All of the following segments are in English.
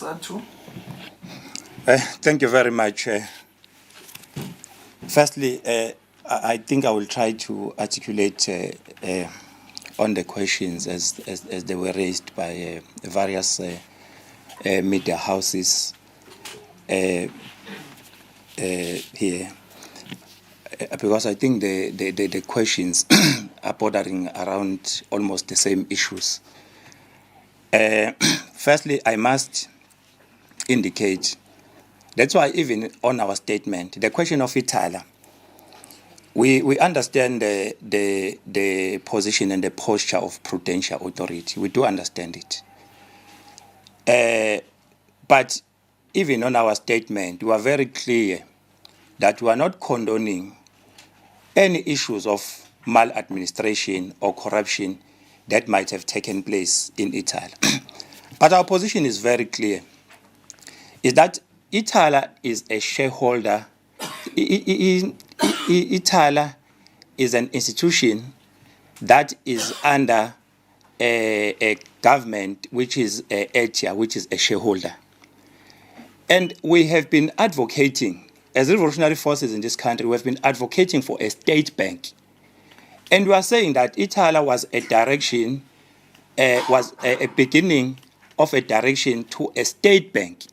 Jozitube. Thank you very much. Firstly, I think I will try to articulate on the questions as they were raised by various media houses here, because I think the questions are bordering around almost the same issues. Firstly, I must indicate, that's why even on our statement, the question of Itala, we understand the position and the posture of Prudential Authority. We do understand it. But even on our statement, we are very clear that we are not condoning any issues of maladministration or corruption that might have taken place in Itala. But our position is very clear, is that Itala is a shareholder. Itala is an institution that is under a government which is ETIA, which is a shareholder. And we have been advocating, as revolutionary forces in this country, we have been advocating for a state bank. And we are saying that Itala was a direction, was a beginning of a direction to a state bank.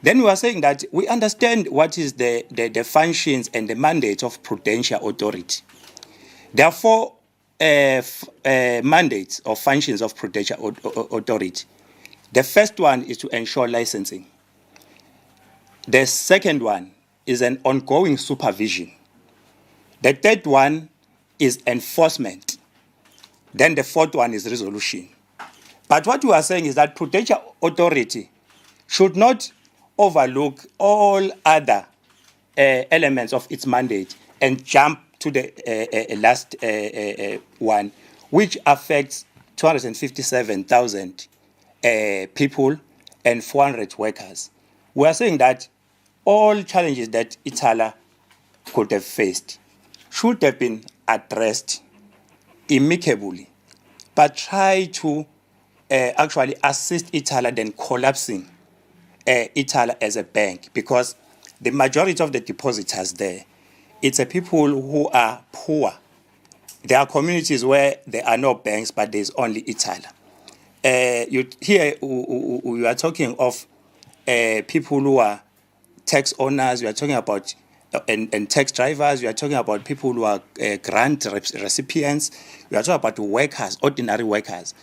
Then we are saying that we understand what is the functions and the mandate of Prudential Authority. There are four mandates or functions of Prudential Authority. The first one is to ensure licensing. The second one is an ongoing supervision. The third one is enforcement. Then the fourth one is resolution. But what we are saying is that Prudential Authority should not overlook all other elements of its mandate and jump to the last one, which affects 257,000 people and 400 workers. We are saying that all challenges that Itala could have faced should have been addressed amicably, but try to actually assist Itala than collapsing Itala as a bank, because the majority of the depositors there, it's a people who are poor. There are communities where there are no banks, but there's only Itala. You are talking of people who are tax owners, you are talking about and tax drivers, you are talking about people who are grant recipients, you are talking about workers, ordinary workers,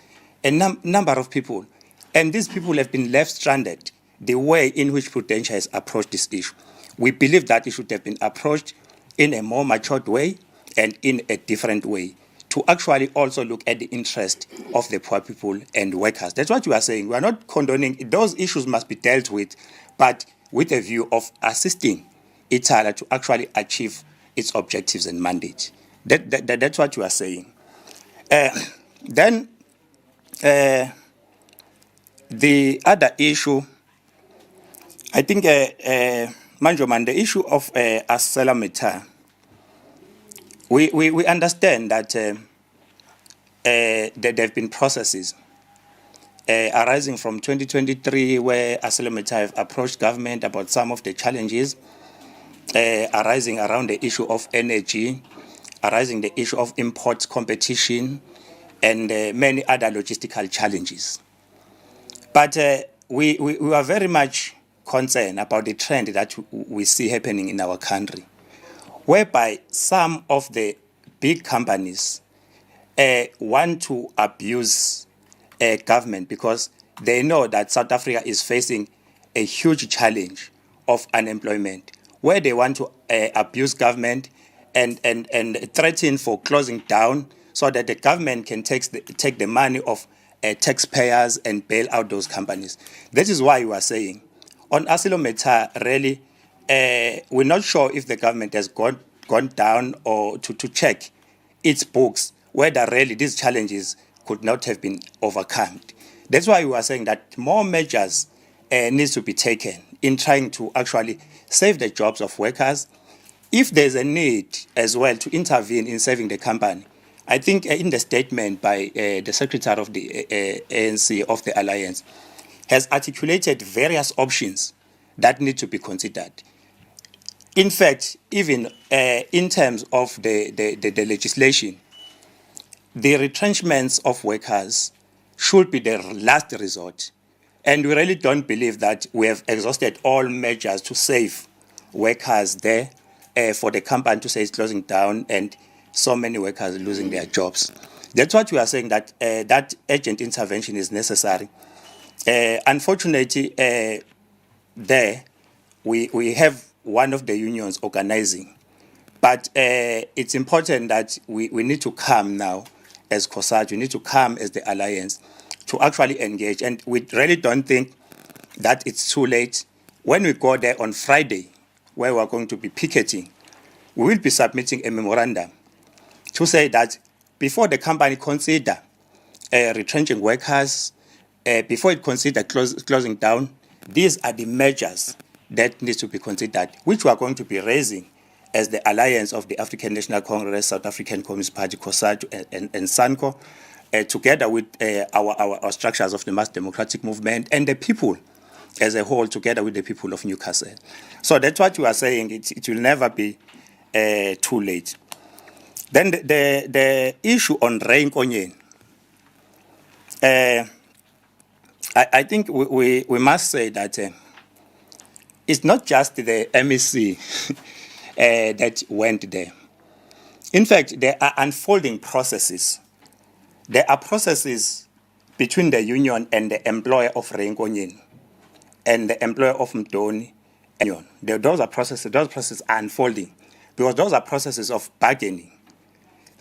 a number of people. And these people have been left stranded. The way in which Prudential has approached this issue, we believe that it should have been approached in a more matured way and in a different way to actually also look at the interest of the poor people and workers. That's what we are saying. We are not condoning. Those issues must be dealt with, but with a view of assisting Itala to actually achieve its objectives and mandate. That's what you are saying. Then the other issue, I think, Manjoman, the issue of ArcelorMittal, we understand that there have been processes arising from 2023 where ArcelorMittal have approached government about some of the challenges arising around the issue of energy, arising the issue of import competition, and many other logistical challenges. But we are very much concerned about the trend that we see happening in our country, whereby some of the big companies want to abuse government because they know that South Africa is facing a huge challenge of unemployment, where they want to abuse government and threaten for closing down so that the government can take the money of taxpayers and bail out those companies. This is why we are saying, on ArcelorMittal, really, we're not sure if the government has gone down or to check its books, whether really these challenges could not have been overcome. That's why we are saying that more measures needs to be taken in trying to actually save the jobs of workers. If there's a need as well to intervene in saving the company, I think in the statement by the Secretary of the ANC of the Alliance, has articulated various options that need to be considered. In fact, even in terms of the legislation, the retrenchments of workers should be the last resort. And we really don't believe that we have exhausted all measures to save workers there for the company to say it's closing down and so many workers losing their jobs. That's what we are saying, that that urgent intervention is necessary. Unfortunately, there we have one of the unions organizing, but it's important that we need to come now as COSATU, we need to come as the alliance to actually engage, and we really don't think that it's too late. When we go there on Friday, where we're going to be picketing, we will be submitting a memorandum to say that before the company consider retrenching workers, before it consider closing down, these are the measures that need to be considered, which we are going to be raising as the alliance of the African National Congress, South African Communist Party, COSATU, and SANCO, together with our structures of the mass democratic movement and the people as a whole, together with the people of Newcastle. So that's what we are saying. It will never be too late. Then the issue on Reconfiguration, I think we must say that it's not just the MEC that went there. In fact, there are unfolding processes. There are processes between the union and the employer of Reconfiguration and the employer of Mdoni. Those processes are unfolding because those are processes of bargaining.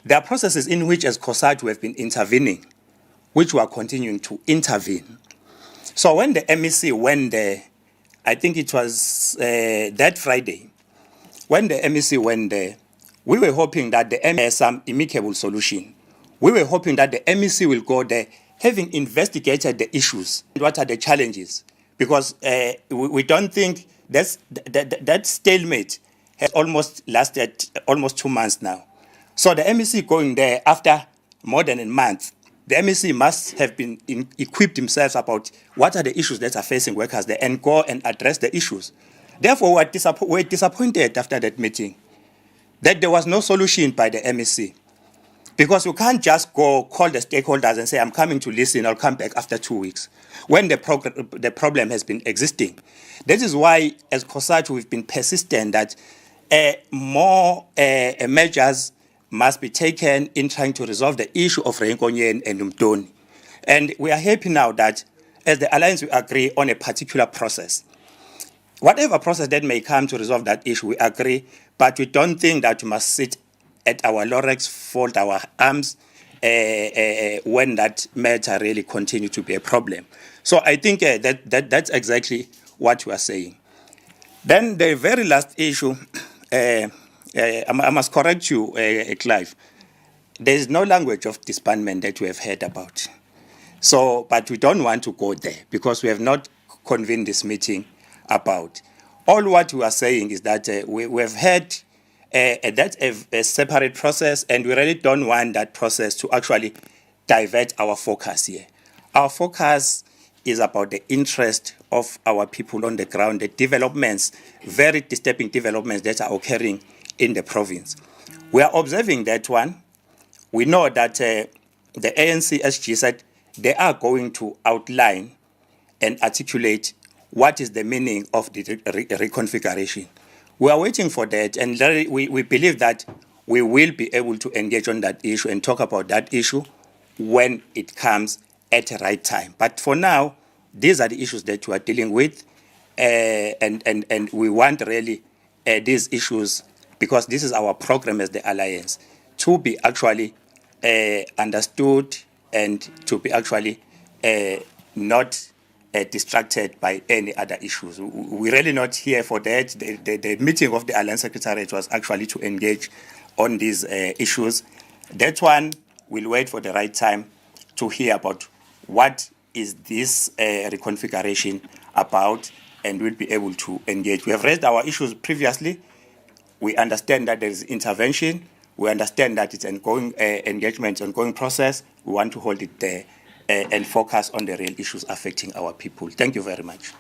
There are processes in which, as COSATU, we have been intervening, which we are continuing to intervene. So when the MEC went there, I think it was that Friday, when the MEC went there, we were hoping that the MEC has some amicable solution. We were hoping that the MEC will go there, having investigated the issues, what are the challenges, because we don't think that stalemate has almost lasted almost 2 months now. So the MEC going there after more than a month, the MEC must have been equipped themselves about what are the issues that are facing workers there and go and address the issues. Therefore, we're disappointed after that meeting that there was no solution by the MEC. Because you can't just go call the stakeholders and say, I'm coming to listen, I'll come back after 2 weeks, when the problem has been existing. That is why, as COSATU, we've been persistent that more measures must be taken in trying to resolve the issue of Reconfiguration and Mdoni. And we are happy now that, as the Alliance, we agree on a particular process. Whatever process that may come to resolve that issue, we agree, but we don't think that we must sit at our laurels, fold our arms when that matter really continue to be a problem. So I think that's exactly what we are saying. Then the very last issue, I must correct you, Clive. There is no language of disbandment that we have heard about. So, but we don't want to go there because we have not convened this meeting about. All what we are saying is that we have had that's a separate process, and we really don't want that process to actually divert our focus here. Our focus is about the interest of our people on the ground, the developments, very disturbing developments that are occurring in the province. We are observing that one. We know that the ANC SG said they are going to outline and articulate what is the meaning of the reconfiguration. We are waiting for that, and we believe that we will be able to engage on that issue and talk about that issue when it comes at the right time. But for now, these are the issues that we are dealing with, and we want really these issues, because this is our program as the Alliance, to be actually understood and to be actually not distracted by any other issues. We're really not here for that. The meeting of the Alliance Secretariat was actually to engage on these issues. That one will wait for the right time to hear about what is this reconfiguration about, and we'll be able to engage. We have raised our issues previously. We understand that there is intervention. We understand that it's an ongoing engagement, ongoing process. We want to hold it there and focus on the real issues affecting our people. Thank you very much.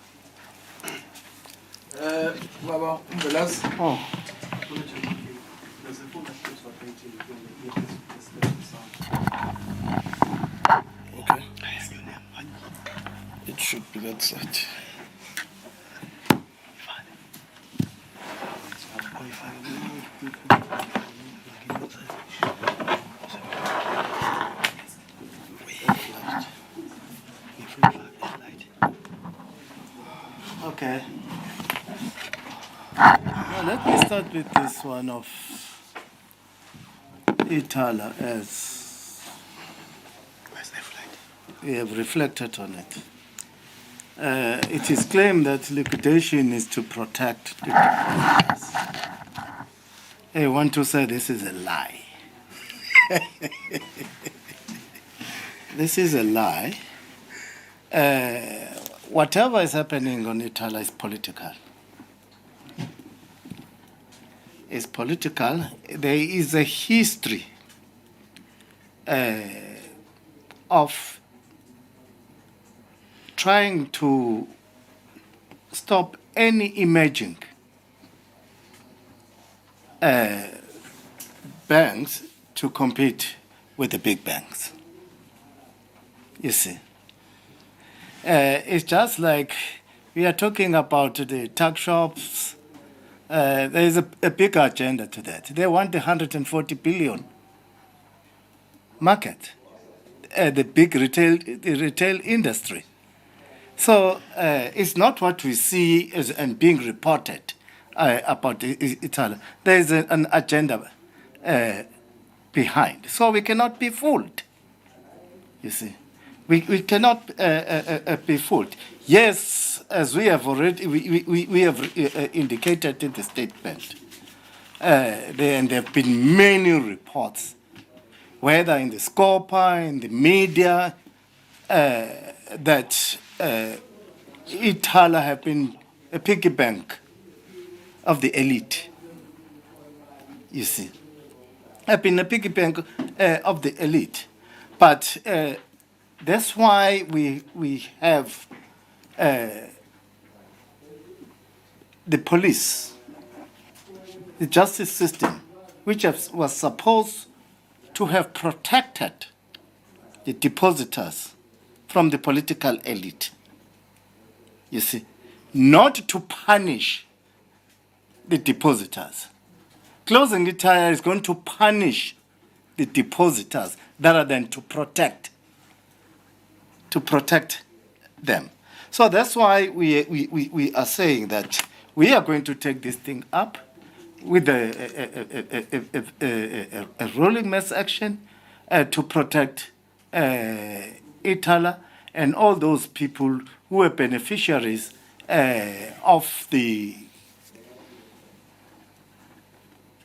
Baba, the last. Oh. Okay. It should be that side. Okay. Now let me start with this one of Itala, as we have reflected on it. It is claimed that liquidation is to protect the depositors. I want to say this is a lie. This is a lie. Whatever is happening on Itala is political. It's political. There is a history of trying to stop any emerging banks to compete with the big banks. You see. It's just like we are talking about the tuck shops. There is a bigger agenda to that. They want the 140 billion market, the big retail industry. So it's not what we see and being reported about Itala. There is an agenda behind. So we cannot be fooled. You see. We cannot be fooled. Yes, as we have already we have indicated in the statement, there have been many reports, whether in the Scopa, in the media, that Itala have been a piggy bank of the elite. You see, have been a piggy bank of the elite, but. That's why we have the police, the justice system, which was supposed to have protected the depositors from the political elite. You see, not to punish the depositors. Closing the tire is going to punish the depositors rather than to protect them. So that's why we are saying that we are going to take this thing up with a rolling mass action to protect Itala and all those people who are beneficiaries of the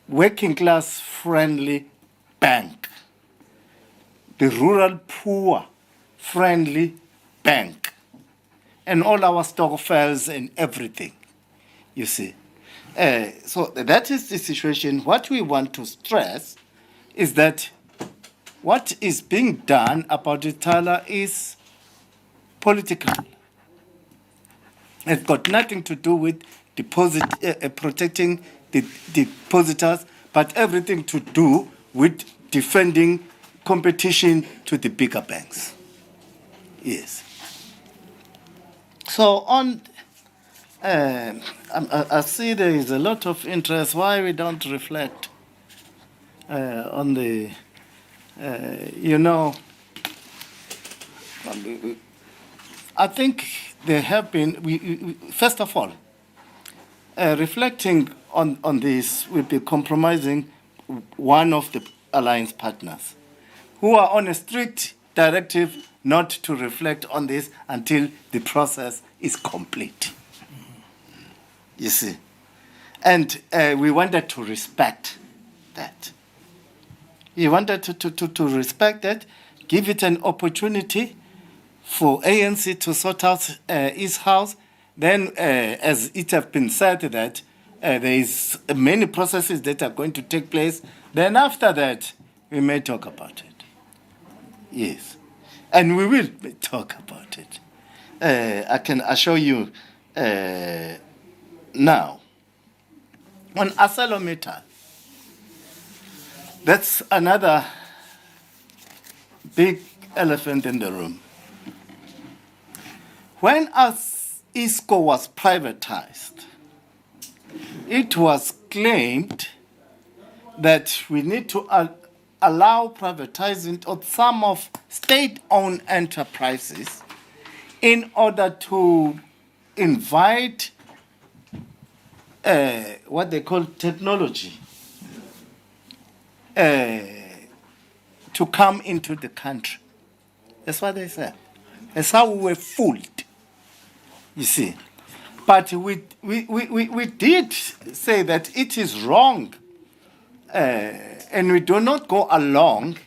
working class friendly bank, the rural poor friendly bank, and all our stokvels and everything, you see. So that is the situation. What we want to stress is that what is being done about Itala is political. It's got nothing to do with protecting the depositors, but everything to do with defending competition to the bigger banks. Yes. So on, I see there is a lot of interest why we don't reflect on the, I think there have been, we first of all, reflecting on this will be compromising one of the alliance partners who are on a strict directive not to reflect on this until the process is complete. You see. And we wanted to respect that. We wanted to respect that, give it an opportunity for ANC to sort out its house. Then, as it has been said, that there is many processes that are going to take place. Then after that, we may talk about it. Yes. And we will talk about it. I can assure you now. On ArcelorMittal, that's another big elephant in the room. When ISCO was privatized, it was claimed that we need to allow privatizing of some of state-owned enterprises in order to invite what they call technology to come into the country. That's what they said. That's how we were fooled, you see. But we did say that it is wrong, and we do not go along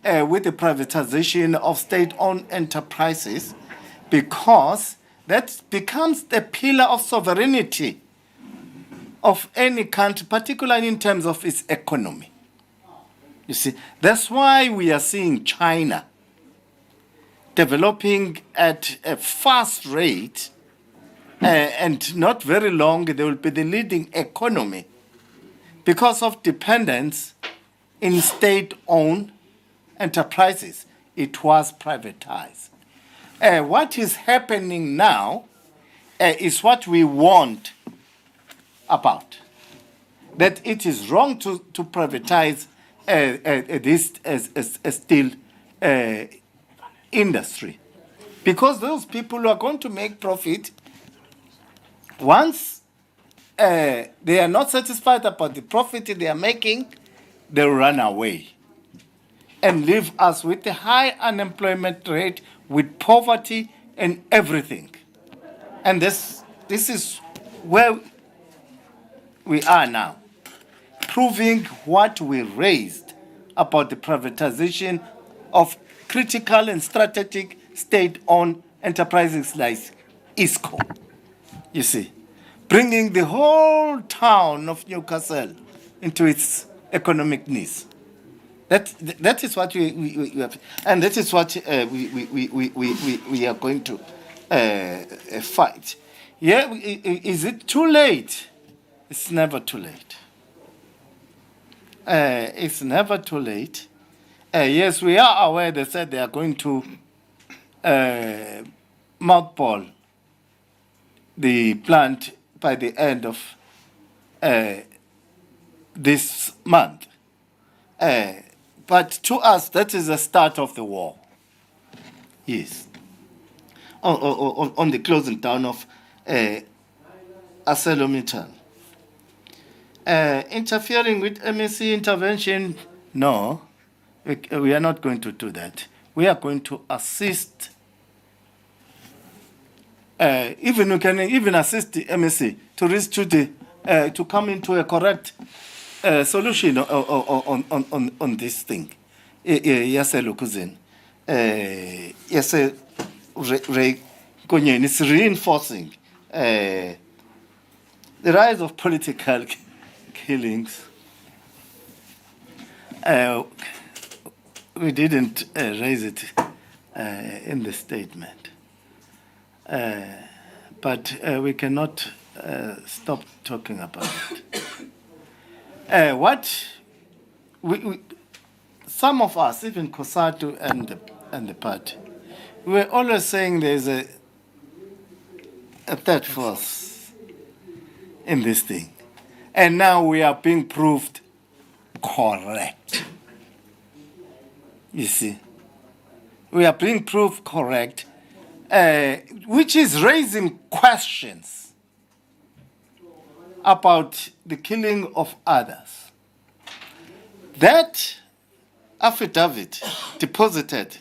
with the privatization of state-owned enterprises, because that becomes the pillar of sovereignty of any country, particularly in terms of its economy. You see, that's why we are seeing China developing at a fast rate, and not very long they will be the leading economy because of dependence in state-owned enterprises. It was privatized. What is happening now is what we warned about, that it is wrong to privatize this steel industry, because those people who are going to make profit, once they are not satisfied about the profit they are making, they'll run away and leave us with a high unemployment rate, with poverty and everything. And this is where we are now, proving what we raised about the privatization of critical and strategic state-owned enterprises like ISCO. You see, bringing the whole town of Newcastle into its economic needs. That is what we have, and that is what we are going to fight. Yeah, is it too late? It's never too late. It's never too late. Yes, we are aware. They said they are going to mothball the plant by the end of this month. But to us, that is the start of the war. Yes. On the closing down of ArcelorMittal. Interfering with MEC intervention, no. We are not going to do that. We are going to assist. We can even assist the MEC to reach to to come into a correct solution on this thing. Yes, Lukuzin. Yes, it's reinforcing the rise of political killings. We didn't raise it in the statement, but we cannot stop talking about it. What some of us, even COSATU and the party, we're always saying there's a third force in this thing, and now we are being proved correct. You see, we are being proved correct, which is raising questions about the killing of others. That affidavit deposited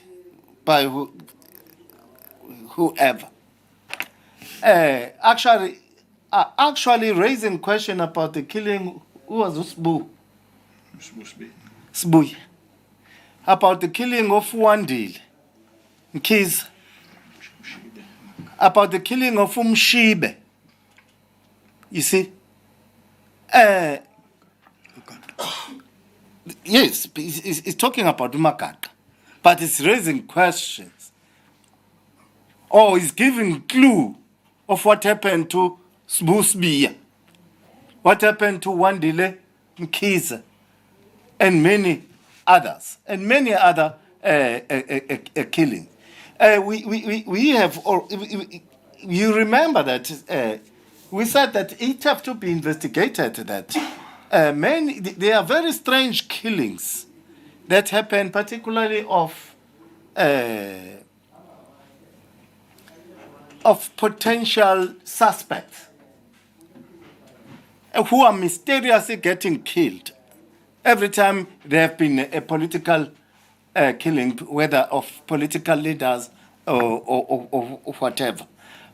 by whoever actually raising question about the killing. Who was Sbu? Sbu. About the killing of Wandile, Mkhize, about the killing of Mshibe. You see? Yes, it's talking about Makaka, but it's raising questions or is giving clue of what happened to Sbusbia, what happened to Wandile Mkhize, and many others, and many other killings. We have, you remember that we said that it have to be investigated, that there are very strange killings that happen, particularly of potential suspects who are mysteriously getting killed every time there have been a political killing, whether of political leaders or whatever.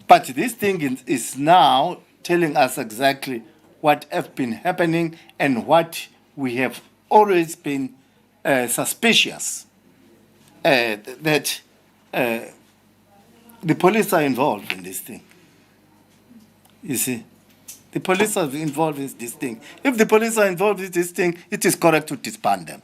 But this thing is now telling us exactly what has been happening and what we have always been suspicious that the police are involved in this thing. You see, the police are involved in this thing. If the police are involved in this thing, it is correct to disband them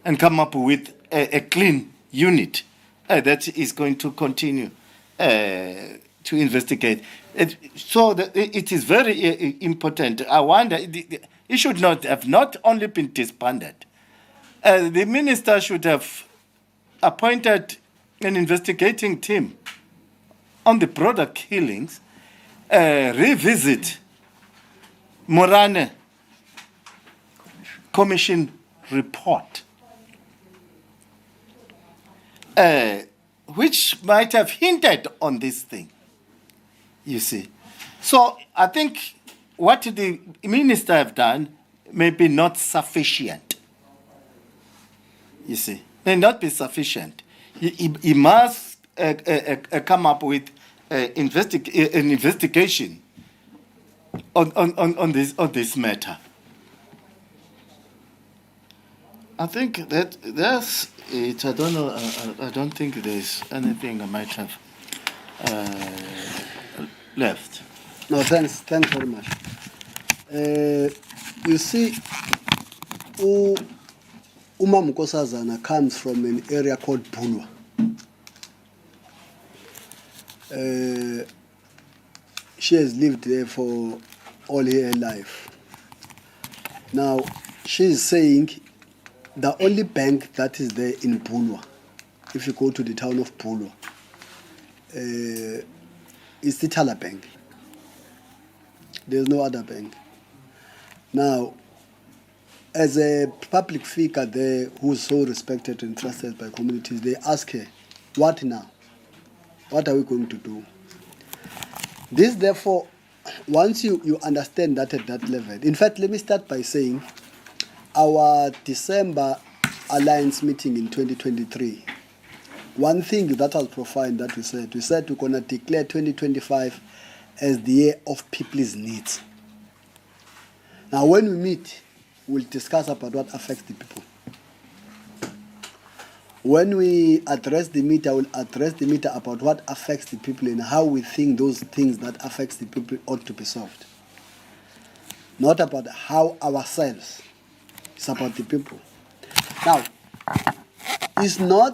and come up with a clean unit that is going to continue to investigate. It is very important. I wonder, it should not only been disbanded. The minister should have appointed an investigating team on the broader killings, revisit Morane Commission report, which might have hinted on this thing, you see. So I think what the minister have done may be not sufficient, you see, may not be sufficient. He must come up with an investigation on this matter. I think that's it. I don't know. I don't think there's anything I might have left. No, thanks very much. You see, Uma Nkosazana comes from an area called Bulwa. She has lived there for all her life. Now, she is saying the only bank that is there in Bulwa, if you go to the town of Bulwa, is the Itala Bank. There's no other bank. Now, as a public figure there who's so respected and trusted by communities, they ask her, what now? What are we going to do? This, therefore, once you understand that at that level, in fact, let me start by saying our December Alliance meeting in 2023, one thing that was profound that we said we're going to declare 2025 as the year of people's needs. Now, when we meet, we'll discuss about what affects the people. When we address the meter, we'll address the meter about what affects the people and how we think those things that affects the people ought to be solved. Not about how ourselves, it's about the people. Now,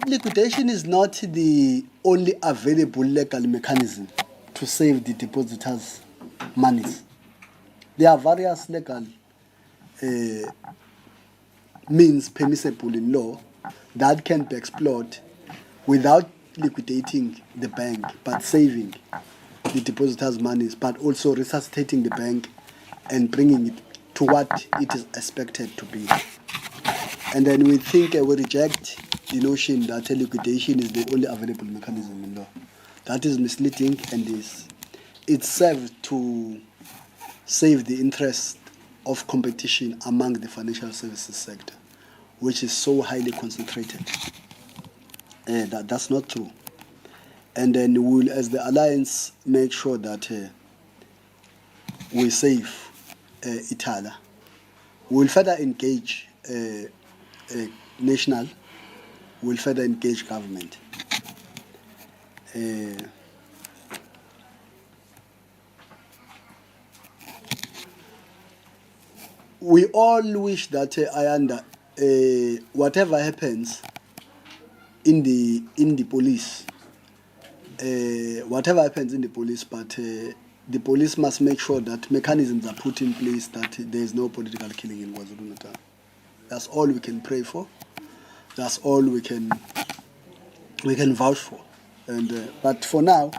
liquidation is not the only available legal mechanism to save the depositors' monies. There are various legal means permissible in law that can be explored without liquidating the bank, but saving the depositors' monies, but also resuscitating the bank and bringing it to what it is expected to be. And then we reject the notion that liquidation is the only available mechanism in law. That is misleading, and it serves to save the interest of competition among the financial services sector, which is so highly concentrated. That's not true. And then we'll, as the Alliance, make sure that we save Itala. We'll further engage national, we'll further engage government. We all wish that whatever happens in the police, whatever happens in the police, but the police must make sure that mechanisms are put in place that there is no political killing in KwaZulu-Natal. That's all we can pray for. That's all we can vouch for. And but for now,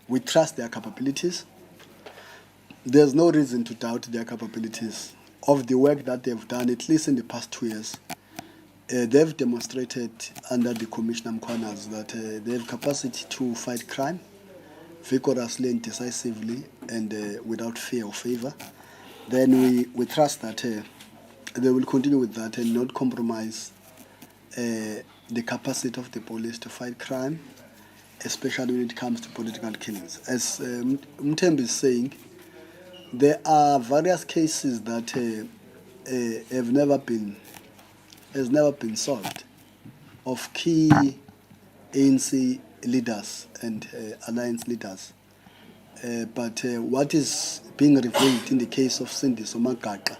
we trust their capabilities. There's no reason to doubt their capabilities of the work that they've done, at least in the past 2 years. They've demonstrated under the Commissioner Mkhwana's that they have capacity to fight crime vigorously and decisively and without fear or favor. Then we trust that they will continue with that and not compromise the capacity of the police to fight crime, especially when it comes to political killings. As Mthembu is saying, there are various cases that has never been solved of key ANC leaders and alliance leaders. But what is being revealed in the case of Cindy Somagaqa,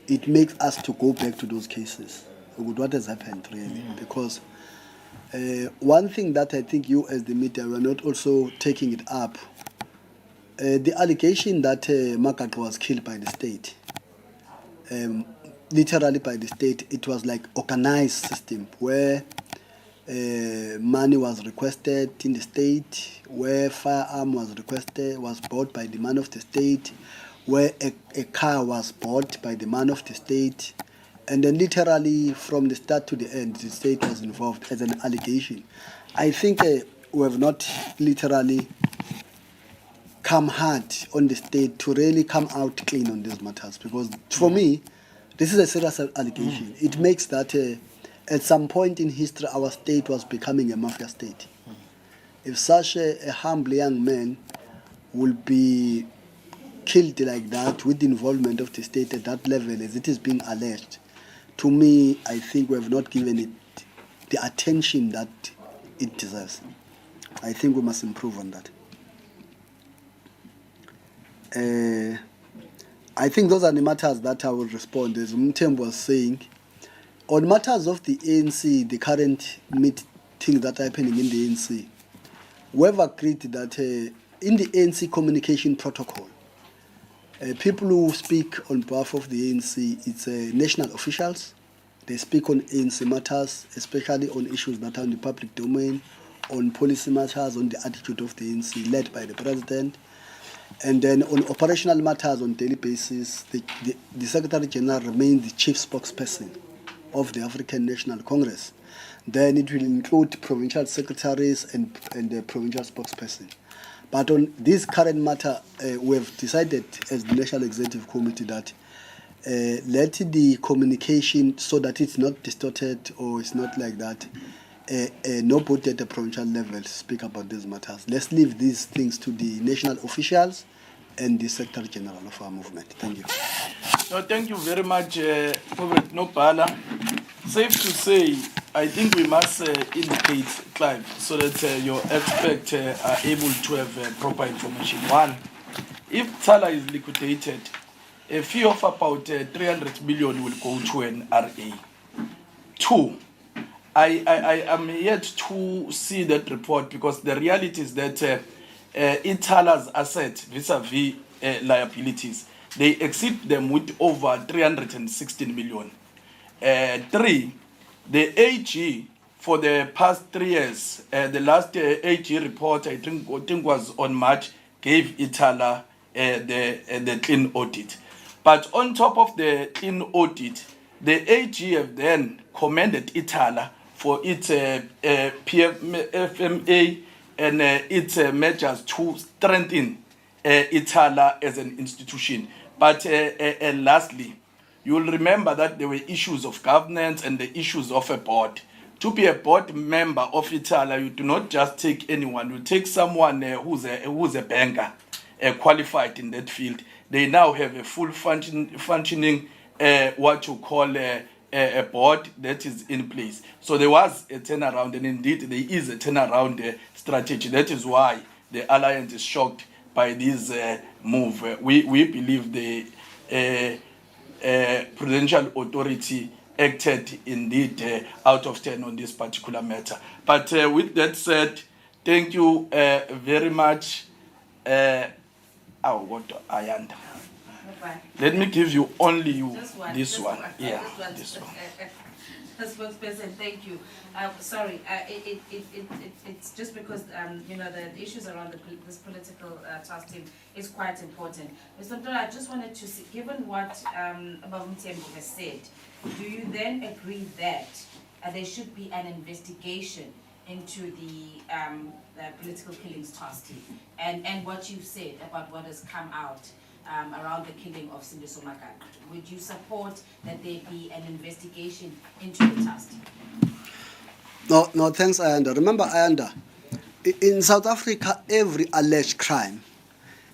it makes us to go back to those cases with what has happened really. Because one thing that I think you as the media were not also taking it up, the allegation that Magaqa was killed by the state, literally by the state, it was like organized system where money was requested in the state, where firearm was bought by the man of the state, where a car was bought by the man of the state, and then literally from the start to the end, the state was involved as an allegation. I think we have not literally come hard on the state to really come out clean on these matters, because for me, this is a serious allegation. It makes that at some point in history, our state was becoming a mafia state. If such a humble young man will be killed like that with the involvement of the state at that level as it is being alleged, to me, I think we have not given it the attention that it deserves. I think we must improve on that. I think those are the matters that I will respond. As Mthembu was saying, on matters of the ANC, the current meetings that are happening in the ANC, we have agreed that in the ANC communication protocol, people who speak on behalf of the ANC, it's national officials. They speak on ANC matters, especially on issues that are in the public domain, on policy matters, on the attitude of the ANC, led by the president. And then on operational matters on daily basis, the Secretary General remains the chief spokesperson of the African National Congress. Then it will include provincial secretaries and the provincial spokesperson. But on this current matter, we have decided as the National Executive Committee that let the communication, so that it's not distorted or it's not like that, nobody at the provincial level speak about these matters. Let's leave these things to the national officials and the Secretary General of our movement. Thank you. No, thank you very much, Comrade Nopala. Safe to say, I think we must indicate, Clive, so that your experts are able to have proper information. One, if Ithala is liquidated, a fee of about 300 million will go to an RA. Two, I am yet to see that report, because the reality is that Ithala's assets vis-a-vis liabilities, they exceed them with over 316 million. Three, the AG for the past 3 years, the last AG report I think was on March, gave Ithala the clean audit. But on top of the clean audit, the AG have then commended Ithala for its FMA and its measures to strengthen Ithala as an institution. But lastly, you will remember that there were issues of governance and the issues of a board. To be a board member of Ithala, you do not just take anyone. You take someone who's a banker, qualified in that field. They now have a full functioning, what you call a board that is in place. So there was a turnaround, and indeed there is a turnaround strategy. That is why the alliance is shocked by this move. We believe the Prudential Authority acted indeed out of 10 on this particular matter. But with that said, Thank you very much. Ayanda. Let me give you only this one. Yeah, this one. Spokesperson, thank you. Sorry, it's just because the issues around this political task team is quite important. Mr. Mtola, I just wanted to see, given what Babumtembu has said, do you then agree that there should be an investigation into the political killings task team and what you've said about what has come out around the killing of Sindiso Makana? Would you support that there be an investigation into the task team? No, thanks, Ayanda. Remember, Ayanda, in South Africa, every alleged crime,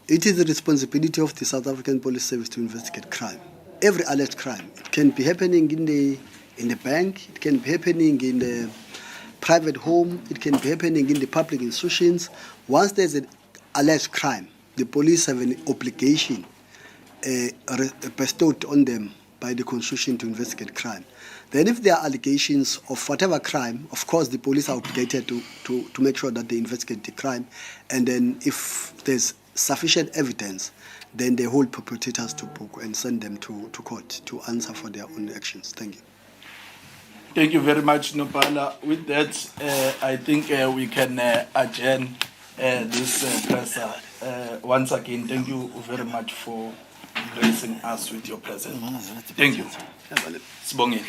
it is the responsibility of the South African Police Service to investigate crime. Every alleged crime. It can be happening in the bank, it can be happening in the private home, it can be happening in the public institutions. Once there's an alleged crime, the police have an obligation bestowed on them by the Constitution to investigate crime. Then if there are allegations of whatever crime, of course the police are obligated to make sure that they investigate the crime, and then if there's sufficient evidence, then they hold perpetrators to book and send them to court to answer for their own actions. Thank you. Thank you very much, Nopala. With that, I think we can adjourn this presser. Once again, thank you very much for gracing us with your presence. Thank you. Sibongile.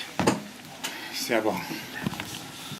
Siyabonga.